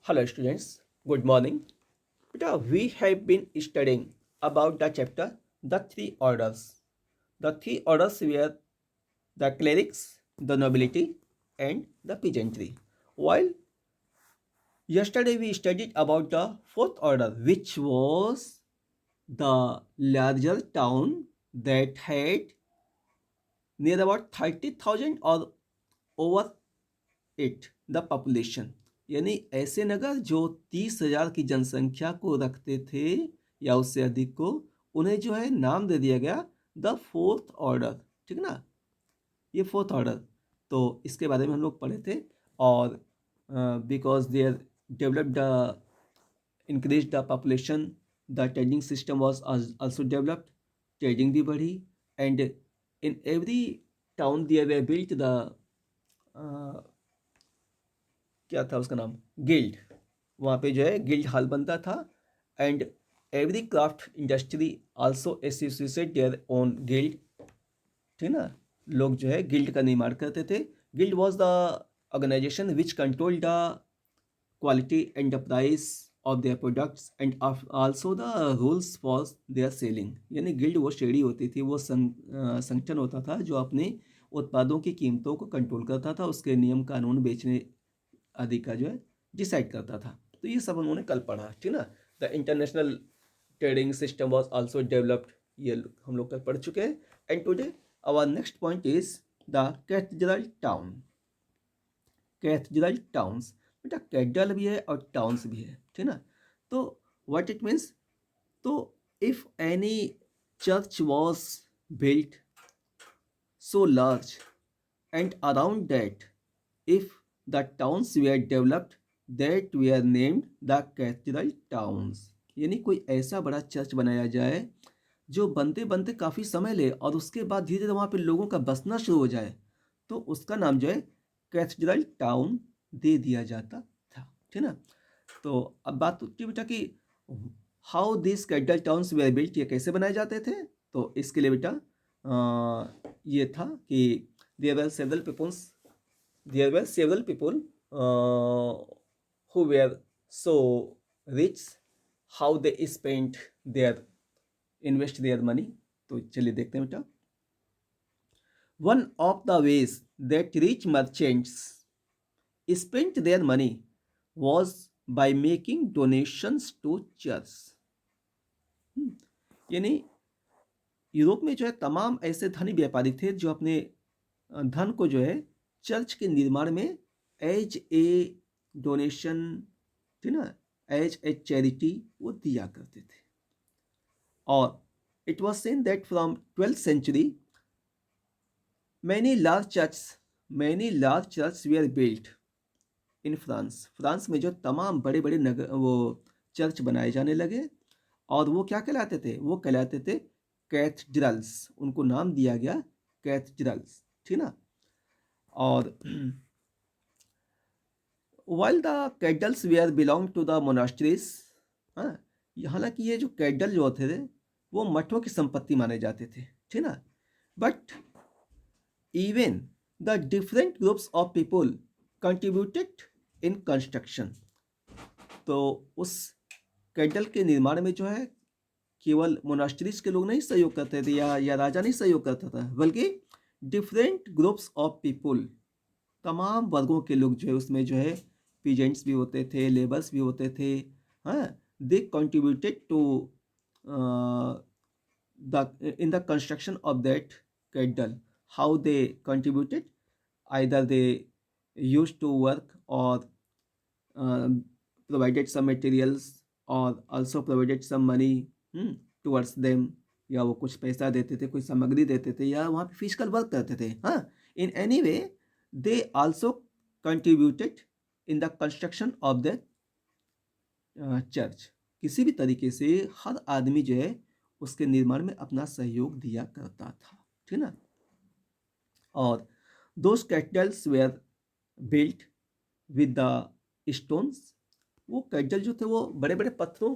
Hello students, good morning. We have been studying about the chapter The Three Orders. The three orders were the clerics, the nobility and the peasantry. While yesterday we studied about the fourth order which was the larger town that had near about 30,000 or over it the population यानी ऐसे नगर जो 30,000 की जनसंख्या को रखते थे या उससे अधिक को उन्हें जो है नाम दे दिया गया द फोर्थ ऑर्डर। ठीक ना, ये फोर्थ ऑर्डर तो इसके बारे में हम लोग पढ़े थे। और because there developed the increase the population the trading system was also developed, trading भी बढ़ी and in every town there they built the क्या था उसका नाम, गिल्ड। वहाँ पे जो है गिल्ड हॉल बनता था and every craft industry also associated their own guild. ठीक ना, लोग जो है गिल्ड का निर्माण करते थे। Guild was the organisation which control the quality and the price of their products and also the rules for their selling. यानी गिल्ड वो श्रेणी होती थी, वो संगठन होता था जो अपने उत्पादों की कीमतों को कंट्रोल करता था, उसके नियम कानून बेचने आदि का जो है डिसाइड करता था। तो ये सब उन्होंने कल पढ़ा। ठीक ना, the international trading system was also developed, ये हम लोग कल पढ़ चुके हैं। And today our next point is the cathedral town. Cathedral towns, बेटा कैथेड्रल भी है और टाउन्स भी है। ठीक ना, तो व्हाट इट मीन्स, तो if any church was built so large and around that if the towns were developed that were named the cathedral towns। यानी कोई ऐसा बड़ा चर्च बनाया जाए जो बनते बनते काफ़ी समय ले और उसके बाद धीरे धीरे वहाँ पे लोगों का बसना शुरू हो जाए तो उसका नाम जो है कैथेड्रल टाउन दे दिया जाता था। ठीक ना, तो अब बात होती है बेटा कि how this cathedral towns were built, ये कैसे बनाए जाते थे। तो इसके लिए बेटा ये था कि there were several peoples, there were several people who were so rich, how they spent their invest their money. तो चलिए देखते हैं बेटा। One of the ways that rich merchants spent their money was by making donations to church। यानी Europe में जो है तमाम ऐसे धनी व्यापारी थे जो अपने धन को जो है चर्च के निर्माण में एज ए डोनेशन, ठीक ना, एज ए चैरिटी वो दिया करते थे। और it was seen that from 12th century many large church were built in France. France में जो तमाम बड़े बड़े नगर वो चर्च बनाए जाने लगे और वो क्या कहलाते थे, वो कहलाते थे कैथेड्रल्स। उनको नाम दिया गया कैथेड्रल्स। ठीक ना, और while the cathedrals were belong to the monasteries, हाँ, हालांकि ये जो कैथेड्रल जो होते थे वो मठों की संपत्ति माने जाते थे। ठीक ना, but even the different groups of people contributed in construction. तो उस कैथेड्रल के निर्माण में जो है केवल मोनास्ट्रीज के लोग नहीं सहयोग करते थे या राजा नहीं सहयोग करता था, बल्कि डिफरेंट ग्रुप्स ऑफ पीपल, तमाम वर्गों के लोग जो है उसमें जो है पीजेंट्स भी होते थे, लेबर्स भी होते थे। हाँ, they contributed to the in the construction of that cathedral. How they contributed, either they used to work or provided some materials or also provided some money towards them, या वो कुछ पैसा देते थे, कोई सामग्री देते थे या वहाँ पे फिजिकल वर्क करते थे। हाँ, in any way they also contributed in the construction of the church. किसी भी तरीके से हर आदमी जो है उसके निर्माण में अपना सहयोग दिया करता था। ठीक ना, और those cathedrals were built with the stones. वो कैथेड्रल जो थे वो बड़े बड़े पत्थरों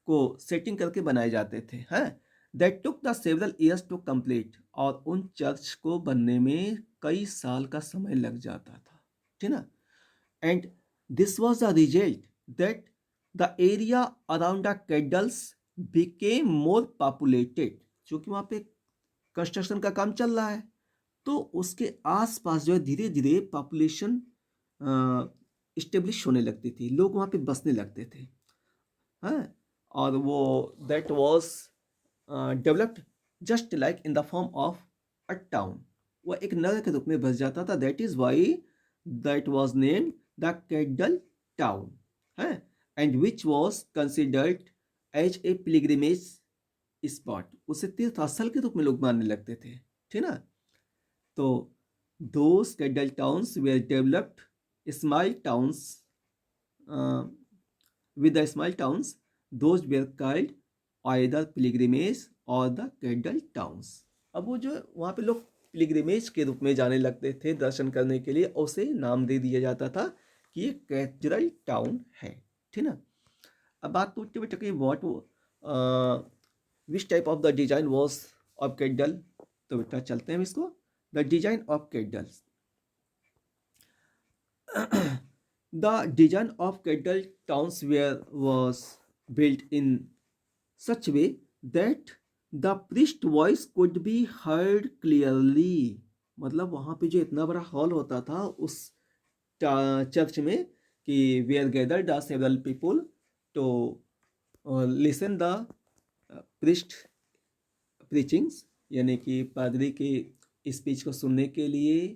को सेटिंग करके बनाए जाते थे। हैं, that took the several years to complete, और उन चर्च को बनने में कई साल का समय लग जाता था। ठीक ना, and This was the result that the area around the केडल्स became more populated. क्योंकि वहाँ पे कंस्ट्रक्शन का काम चल रहा है, तो उसके आसपास जो है धीरे धीरे पॉपुलेशन इस्टेब्लिश होने लगती थी, लोग वहाँ पे बसने लगते थे। हाँ, और वो that was developed just like in the form of a town. वो एक नगर के रूप में बस जाता था। That is why that was named the cathedral town है, and which was considered as a pilgrimage spot. उसे तीर्थ स्थल के रूप में लोग मानने लगते थे, ठीक ना। तो those kettle towns were developed small towns with the small towns, those were called either pilgrimage or the kettle towns। अब वो जो वहाँ पे लोग पिलग्रिमेज के रूप में जाने लगते थे दर्शन करने के लिए, उसे नाम दे दिया जाता था कि ये कैथेड्रल टाउन है, ठीक ना। अब बात पूछते बेटा कि what which type of the design was of cathedral. तो बेटा चलते हैं इसको। The design of cathedrals the design of cattle towns was built in such way that the priest voice could be heard clearly। मतलब वहाँ पे जो इतना बड़ा हॉल होता था उस चर्च में कि where gathered the several people to listen the priest preachings, यानी कि पादरी के स्पीच को सुनने के लिए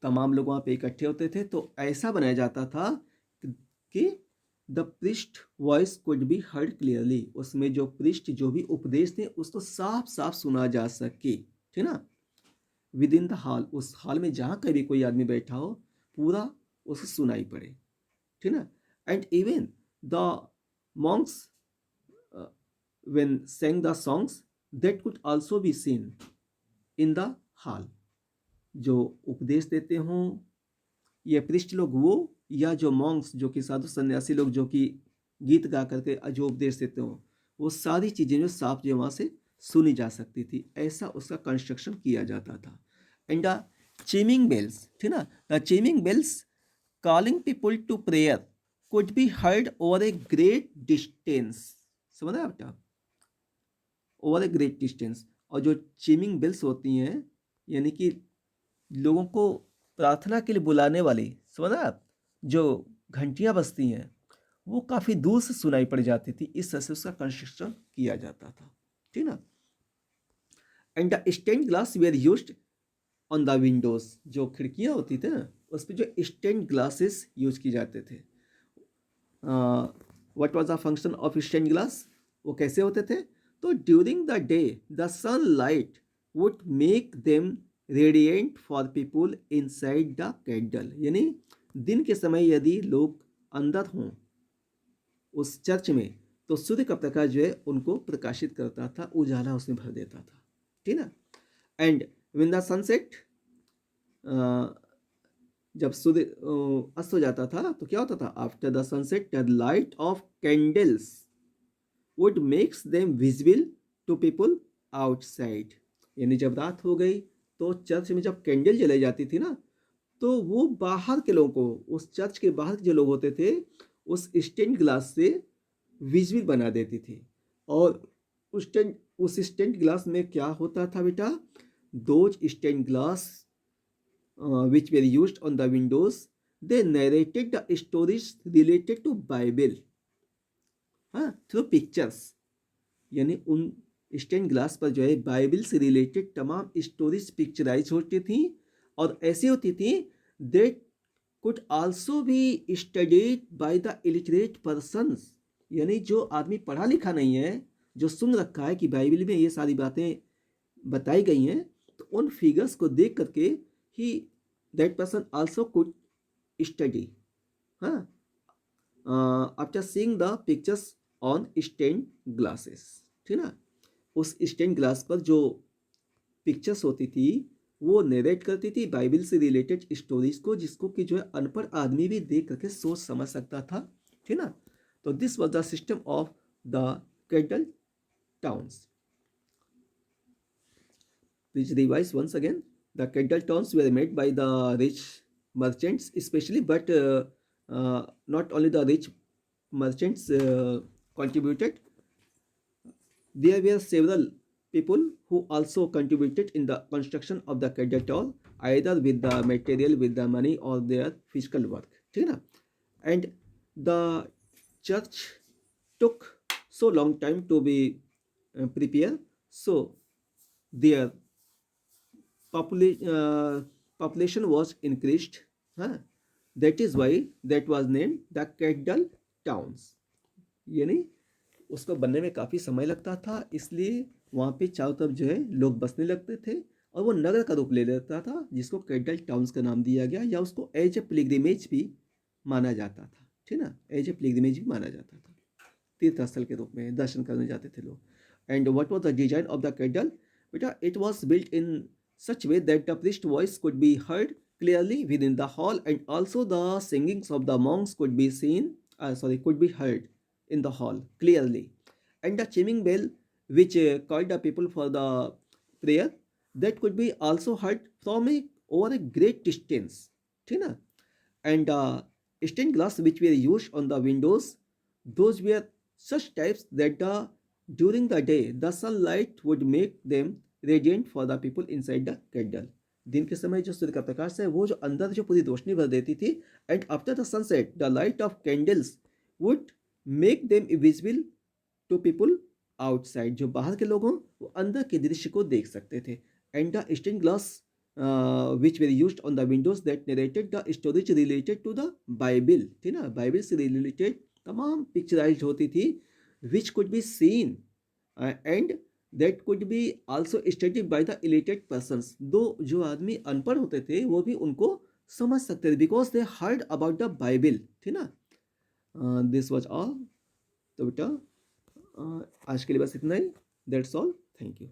तमाम लोग वहाँ पे इकट्ठे होते थे। तो ऐसा बनाया जाता था कि the priest voice could be heard clearly, उसमें जो प्रिस्ट जो भी उपदेश थे उसको साफ साफ सुना जा सके, ठीक ना। विद इन द हॉल, उस हॉल में जहाँ कभी कोई आदमी बैठा हो पूरा उसे सुनाई पड़े, ठीक ना। And even the Monks when sang the songs that could also be seen in the hall. जो उपदेश देते हों ये प्रिस्ट लोग वो, या जो मॉन्क्स जो कि साधु सन्यासी लोग जो कि गीत गा करके जो उपदेश देते हों, वो सारी चीज़ें जो साफ जो वहाँ से सुनी जा सकती थी, ऐसा उसका कंस्ट्रक्शन किया जाता था। एंड द चीमिंग बेल्स, ठीक ना, the chiming bells calling people to prayer could be heard over a great distance. समझ रहे बेटा, ओवर ए ग्रेट डिस्टेंस। और जो चीमिंग बेल्स होती हैं यानी कि लोगों को प्रार्थना के लिए बुलाने वाली, समझ आप, जो घंटियां बजती हैं वो काफ़ी दूर से सुनाई पड़ जाती थी। इस तरह से उसका कंस्ट्रक्शन किया जाता था, ठीक ना। And the stained glass were used on the windows, जो खिड़कियां होती थी ना उस पर जो स्टेन ग्लासेस यूज किए जाते थे। What was the function of stained glass, वो कैसे होते थे। तो during the day the sunlight would make them radiant for people inside the candle, यानी दिन के समय यदि लोग अंदर हों उस चर्च में तो सूर्य का प्रकाश जो है उनको प्रकाशित करता था, उजाला उसमें भर देता था, ठीक ना। एंड व्हेन द सनसेट, जब सूर्य अस्त हो जाता था तो क्या होता था, after the sunset the light of candles would makes them visible to people outside. यानी जब रात हो गई तो चर्च में जब कैंडल जलाई जाती थी ना तो वो बाहर के लोगों को, उस चर्च के बाहर के जो लोग होते थे उस स्टेंड ग्लास से विजिबल बना देती थी। और उस स्टेंड ग्लास में क्या होता था बेटा, those stand glass which were used on the windows, they narrated the stories related to Bible, हाँ, through pictures। यानी उन स्टेन ग्लास पर जो है बाइबल से रिलेटेड तमाम स्टोरीज पिक्चराइज होती थी और ऐसी होती थी that could also be studied by the illiterate persons. यानी जो आदमी पढ़ा लिखा नहीं है, जो सुन रखा है कि बाइबल में ये सारी बातें बताई गई हैं, तो उन फिगर्स को देख करके ही that person also could study, हाँ, after seeing the pictures on stain glasses, ठीक ना। उस स्टेन ग्लास पर जो पिक्चर्स होती थी वो नरेट करती थी बाइबल से रिलेटेड स्टोरीज को, जिसको कि जो है अनपढ़ आदमी भी देख करके सोच समझ सकता था, ठीक ना। तो this was the system of the candle towns. Please revise once again. The candle towns were made by the rich merchants especially, but not only the rich merchants contributed, there were several people who also contributed in the construction of the cathedral, either with the material, with the money, or their physical work. ठीक है ना? And the church took so long time to be prepared, so their population was increased. huh? That is why that was named the cathedral towns. यानी उसको बनने में काफ़ी समय लगता था, इसलिए वहाँ पे चारों तरफ जो है लोग बसने लगते थे, और वो नगर का रूप ले लेता था, जिसको कैथेड्रल टाउन्स का नाम दिया गया, या उसको एज ए पिलग्रिमेज भी माना जाता था। ठीक ना, एज ए पिलग्रिमेज भी माना जाता था, तीर्थ स्थल के रूप में दर्शन करने जाते थे लोग। And what was the design of the cathedral? बेटा, it was built in such way that the priest voice could be heard clearly within the hall, and also the singings of the monks could be could be heard in the hall clearly, and the chiming bell which called the people for the prayer, that could be also heard from over a great distance. ठीक ना? And stained glass which were used on the windows, those were such types that during the day the sunlight would make them radiant for the people inside the cathedral. दिन के समय जो सूर्य का प्रकाश है वो जो अंदर जो पूरी रोशनी भर देती थी, and after the sunset the light of candles would make them visible to people outside. जो बाहर के लोग हों वो अंदर के दृश्य को देख सकते थे। And the stained glass which were used on the windows that narrated the stories related to the Bible. ठीक ना, बाइबल से रिलेटेड तमाम पिक्चराइज होती थी, which could be seen and that could be also studied by the illiterate persons. दो जो आदमी अनपढ़ होते थे वो भी उनको समझ सकते थे, because they heard about the Bible. ठीक ना, दिस वॉज ऑल। तो बेटा आज के लिए बस इतना ही। That's all, thank you.